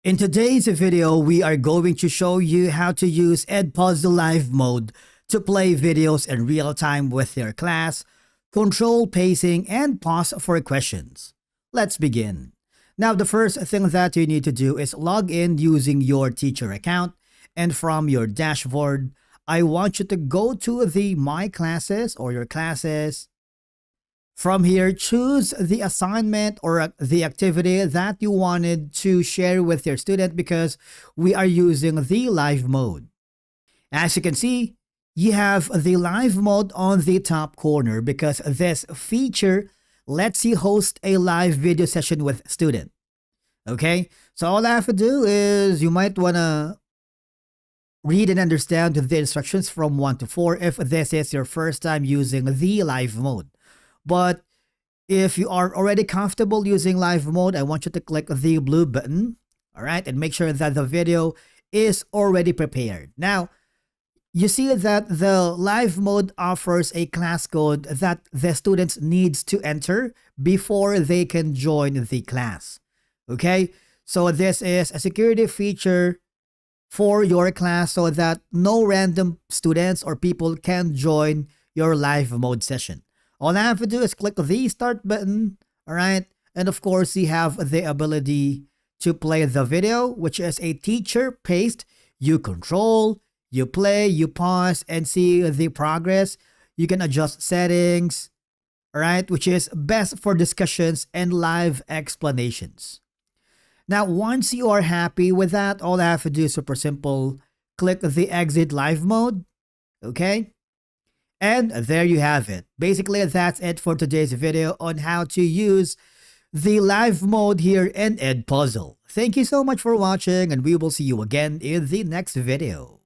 In today's video, we are going to show you how to use Edpuzzle Live Mode to play videos in real time with your class, control pacing, and pause for questions. Let's begin. Now, the first thing that you need to do is log in using your teacher account, and from your dashboard, I want you to go to the My Classes or your classes. From here, choose the assignment or the activity that you wanted to share with your student because we are using the live mode. As you can see, you have the live mode on the top corner because this feature lets you host a live video session with student. Okay, so all I have to do is you might want to read and understand the instructions from 1 to 4 if this is your first time using the live mode. But if you are already comfortable using live mode, I want you to click the blue button, all right, and make sure that the video is already prepared. Now, you see that the live mode offers a class code that the students needs to enter before they can join the class. Okay, so this is a security feature for your class so that no random students or people can join your live mode session. All I have to do is click the start button, all right? And of course, you have the ability to play the video, which is a teacher-paced. You control, you play, you pause, and see the progress. You can adjust settings, all right? Which is best for discussions and live explanations. Now, once you are happy with that, all I have to do is super simple. Click the exit live mode, okay? And there you have it. Basically, that's it for today's video on how to use the live mode here in Edpuzzle. Thank you so much for watching, and we will see you again in the next video.